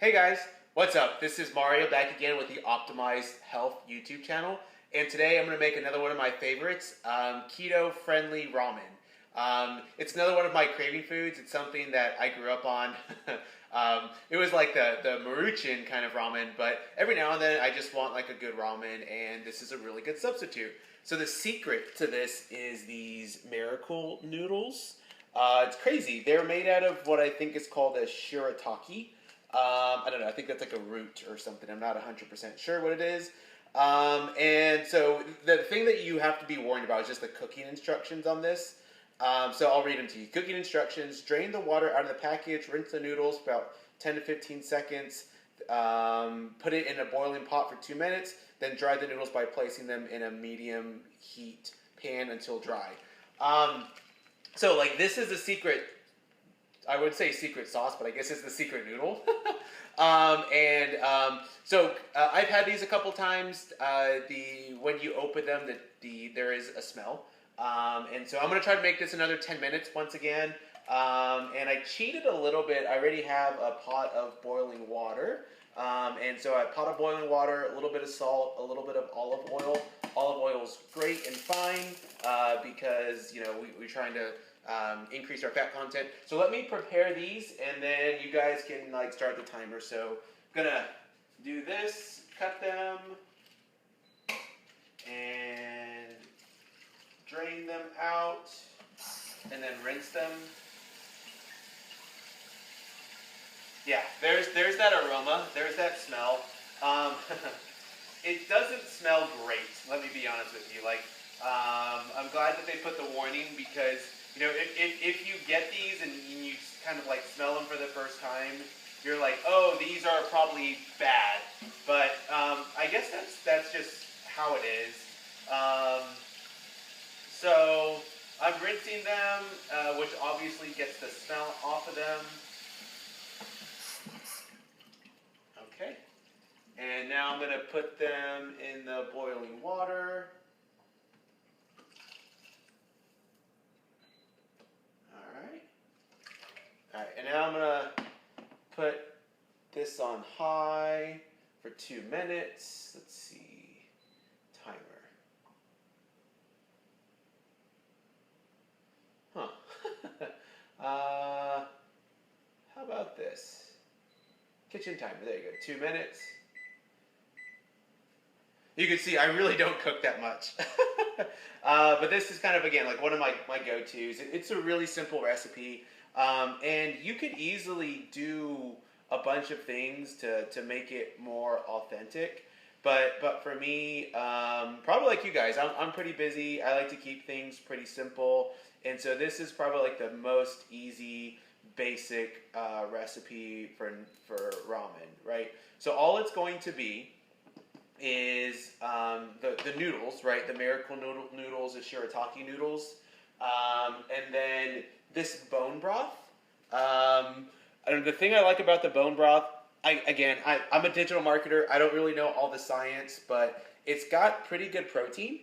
Hey guys, what's up? This is Mario back again with the Optimized Health YouTube channel. And today I'm going to make another one of my favorites, Keto-Friendly Ramen. It's another one of my craving foods. It's something that I grew up on. It was like the Maruchan kind of ramen, but every now and then I just want like a good ramen, and this is a really good substitute. So the secret to this is these Miracle Noodles. It's crazy. They're made out of what I think is called a shirataki. I don't know, I think that's like a root or something. I'm not 100% sure what it is. And so the thing that you have to be warned about is just the cooking instructions on this. So I'll read them to you. Cooking instructions: drain the water out of the package, rinse the noodles for about 10 to 15 seconds, put it in a boiling pot for 2 minutes, then dry the noodles by placing them in a medium heat pan until dry. So like this is the secret. I would say secret sauce, but I guess it's the secret noodle. So I've had these a couple times. When you open them, there is a smell. And so I'm going to try to make this another 10 minutes once again. And I cheated a little bit. I already have a pot of boiling water. And so a pot of boiling water, a little bit of salt, a little bit of olive oil. Olive oil is great and fine because, you know, we're trying to increase our fat content. So let me prepare these, and then you guys can like start the timer. So I'm gonna do this, cut them, and drain them out, and then rinse them. Yeah, there's that aroma, there's that smell. It doesn't smell great, let me be honest with you. Like, I'm glad that they put the warning, because you know, if you get these and you kind of like smell them for the first time, you're like, oh, these are probably bad. But I guess that's just how it is. So I'm rinsing them, which obviously gets the smell off of them. Okay. And now I'm going to put them in the boiling water. Alright, and now I'm going to put this on high for 2 minutes. Let's see, timer. How about this? Kitchen timer, there you go, 2 minutes. You can see I really don't cook that much. But this is kind of, again, like one of my go-tos. It's a really simple recipe. And you could easily do a bunch of things to make it more authentic. But for me, probably like you guys, I'm pretty busy. I like to keep things pretty simple. And so this is probably like the most easy, basic recipe for ramen, right? So all it's going to be is the noodles, right? The Miracle Noodles, the shirataki noodles. And then this bone broth. And the thing I like about the bone broth, I'm a digital marketer. I don't really know all the science, but it's got pretty good protein,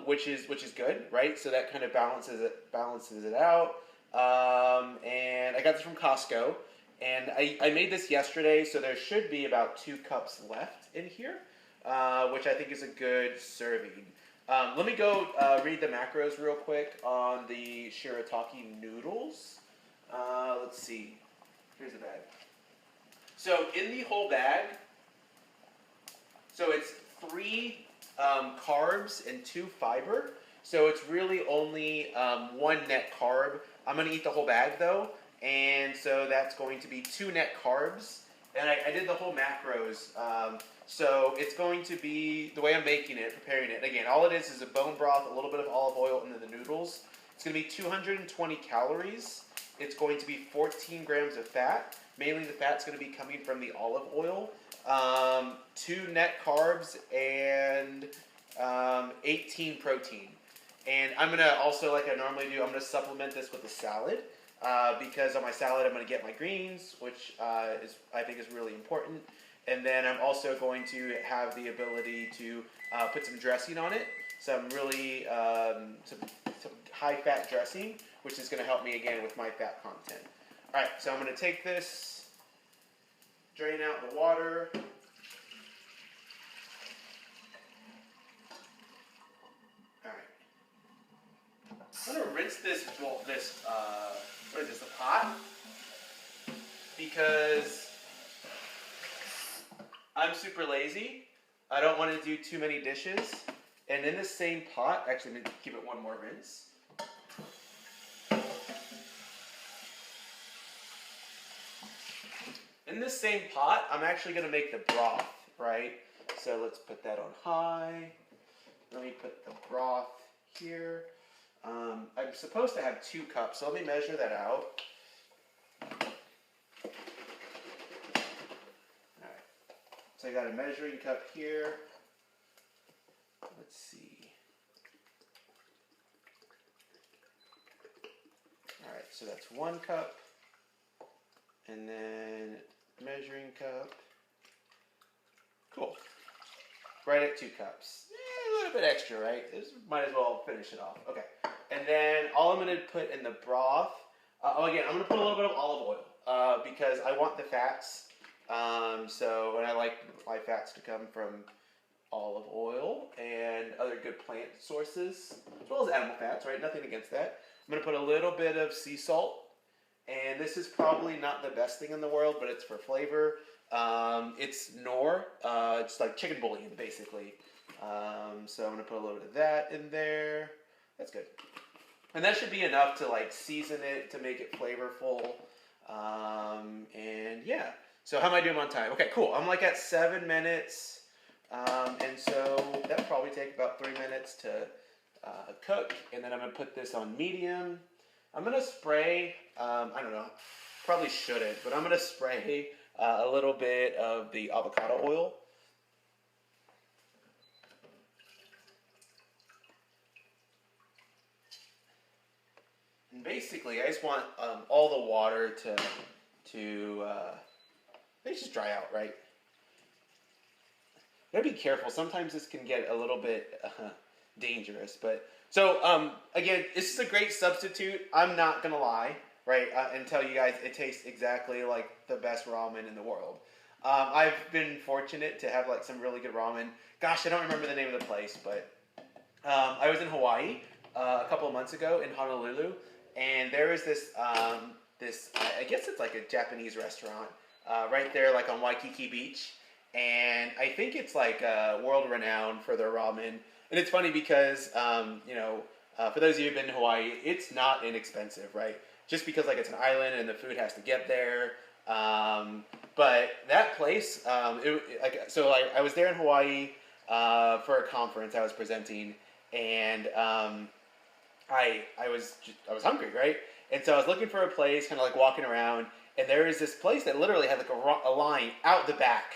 which is good, right? So that kind of balances it out. And I got this from Costco, and I made this yesterday, so there should be about 2 cups left in here, which I think is a good serving. Let me go read the macros real quick on the shirataki noodles. Let's see. Here's the bag. So in the whole bag, so it's 3 carbs and 2 fiber. So it's really only 1 net carb. I'm going to eat the whole bag though, and so that's going to be 2 net carbs. And I did the whole macros. So it's going to be, the way I'm making it, preparing it, again, all it is a bone broth, a little bit of olive oil, and then the noodles. It's going to be 220 calories. It's going to be 14 grams of fat. Mainly the fat's going to be coming from the olive oil. 2 net carbs and 18 protein. And I'm going to also, like I normally do, I'm going to supplement this with a salad. Because on my salad I'm going to get my greens, which I think is really important. And then I'm also going to have the ability to put some dressing on it. Some really some high-fat dressing, which is going to help me again with my fat content. All right, so I'm going to take this Drain out the water. All right. I'm gonna rinse this what is this, a pot? Because I'm super lazy. I don't want to do too many dishes. And in the same pot, actually, I'm gonna give it one more rinse. In this same pot, I'm actually gonna make the broth, right? So let's put that on high. Let me put the broth here. I'm supposed to have 2 cups, so let me measure that out. Alright, so I got a measuring cup here. Let's see. Alright, so that's 1 cup. And then measuring cup. Cool. Right at 2 cups. A little bit extra, right? This might as well finish it off. Okay. And then all I'm going to put in the broth, again, I'm going to put a little bit of olive oil because I want the fats. And I like my fats to come from olive oil and other good plant sources, as well as animal fats, right? Nothing against that. I'm going to put a little bit of sea salt. And this is probably not the best thing in the world, but it's for flavor. It's Knorr. It's like chicken bouillon, basically. So I'm going to put a little bit of that in there. That's good. And that should be enough to like season it to make it flavorful. And yeah. So how am I doing on time? Okay, cool. I'm like at 7 minutes. And so that'll probably take about 3 minutes to cook. And then I'm going to put this on medium. I'm going to spray, I don't know, probably shouldn't, but I'm going to spray a little bit of the avocado oil. And basically, I just want all the water to just dry out, right? You gotta be careful. Sometimes this can get a little bit dangerous, but so again, this is a great substitute. I'm not gonna lie, right, and tell you guys it tastes exactly like the best ramen in the world. I've been fortunate to have like some really good ramen. Gosh, I don't remember the name of the place, but I was in Hawaii a couple of months ago in Honolulu, and there is this I guess it's like a Japanese restaurant right there, like on Waikiki Beach, and I think it's like world renowned for their ramen. And it's funny because for those of you who've been to Hawaii, it's not inexpensive, right? Just because like it's an island and the food has to get there. But that place, I was there in Hawaii for a conference I was presenting, and I was hungry, right? And so I was looking for a place, kind of like walking around, and there is this place that literally had like a line out the back,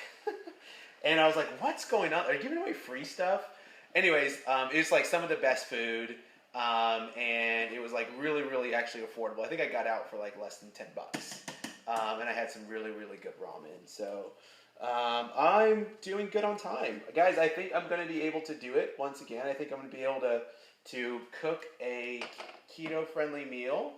and I was like, "What's going on? Are you giving away free stuff?" Anyways, it was like some of the best food, and it was like really, really actually affordable. I think I got out for like less than $10, and I had some really, really good ramen. So I'm doing good on time, guys. I think I'm going to be able to do it once again. I think I'm going to be able to cook a keto-friendly meal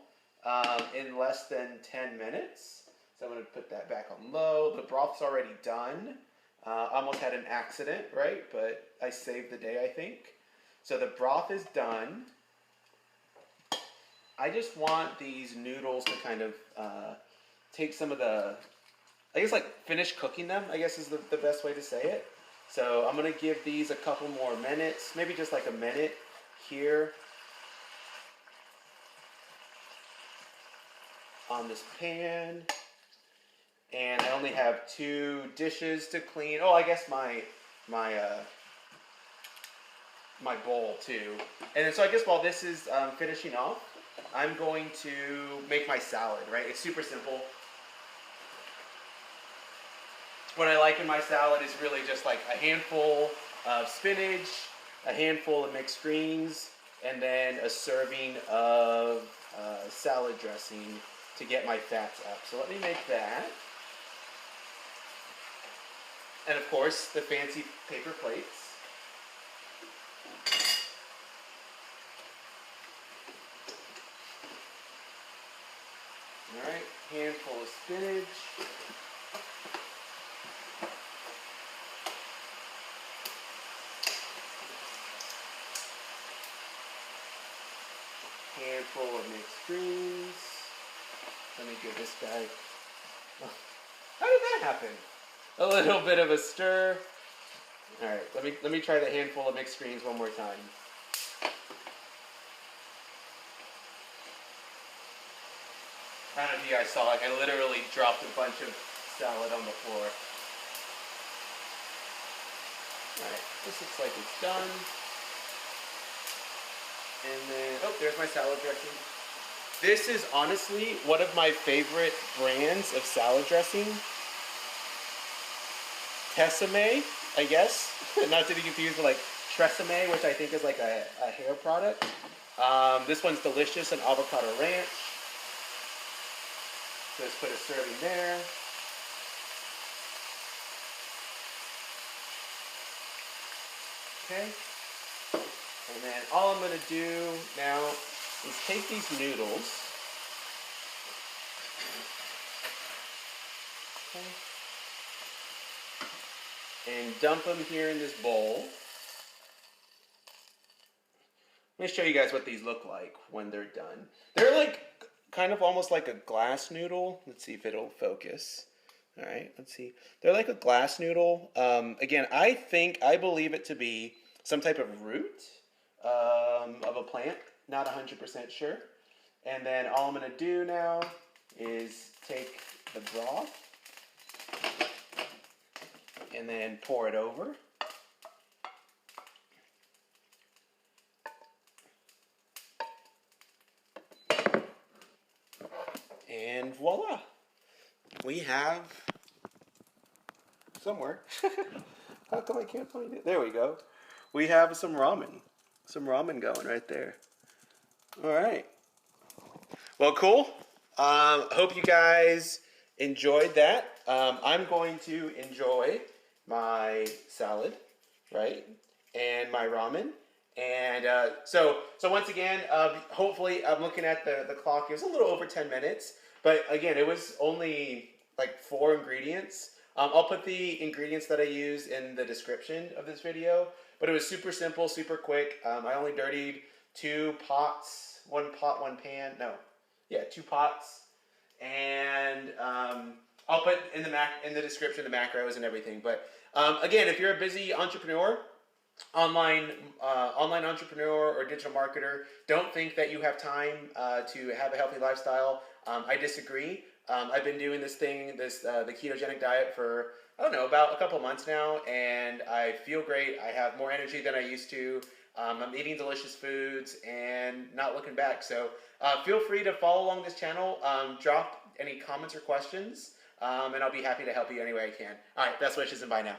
in less than 10 minutes. So I'm going to put that back on low. The broth's already done. Almost had an accident, right? But I saved the day, I think. So the broth is done. I just want these noodles to kind of take some of the, I guess like finish cooking them, I guess is the best way to say it. So I'm going to give these a couple more minutes, maybe just like a minute here on this pan. And I only have 2 dishes to clean. Oh, I guess my bowl too. And then, so I guess while this is finishing off, I'm going to make my salad, right? It's super simple. What I like in my salad is really just like a handful of spinach, a handful of mixed greens, and then a serving of salad dressing to get my fats up. So let me make that. And of course, the fancy paper plates. All right, handful of spinach. handful of mixed greens. Let me give this guy. Oh, how did that happen? A little bit of a stir. All right, let me try the handful of mixed greens one more time. I don't know if you guys saw, like I literally dropped a bunch of salad on the floor. All right, this looks like it's done. And then, oh, there's my salad dressing. This is honestly one of my favorite brands of salad dressing. Tresemme, I guess. Not to be confused with like Tresemme, which I think is like a hair product. This one's delicious, an avocado ranch. So let's put a serving there. Okay. And then all I'm going to do now is take these noodles. Okay. And dump them here in this bowl. Let me show you guys what these look like when they're done. They're like kind of almost like a glass noodle. Let's see if it'll focus. All right, let's see. They're like a glass noodle. Again, I believe it to be some type of root of a plant. Not 100% sure. And then all I'm going to do now is take the broth and then pour it over. And voila, we have somewhere. How come I can't find it? There we go. We have some ramen going right there. All right. Well, cool. Hope you guys enjoyed that. I'm going to enjoy my salad, right, and my ramen. And so once again, hopefully, I'm looking at the clock. It was a little over 10 minutes. But again, it was only like 4 ingredients. I'll put the ingredients that I use in the description of this video. But it was super simple, super quick. I only dirtied 2 pots, 1 pot, 1 pan. No, yeah, 2 pots. And I'll put in the description the macros and everything. But again, if you're a busy entrepreneur, online entrepreneur or digital marketer, don't think that you have time to have a healthy lifestyle. I disagree. I've been doing this thing, the ketogenic diet for, I don't know, about a couple months now, and I feel great. I have more energy than I used to. I'm eating delicious foods and not looking back. So feel free to follow along this channel. Drop any comments or questions, and I'll be happy to help you any way I can. All right, best wishes and bye now.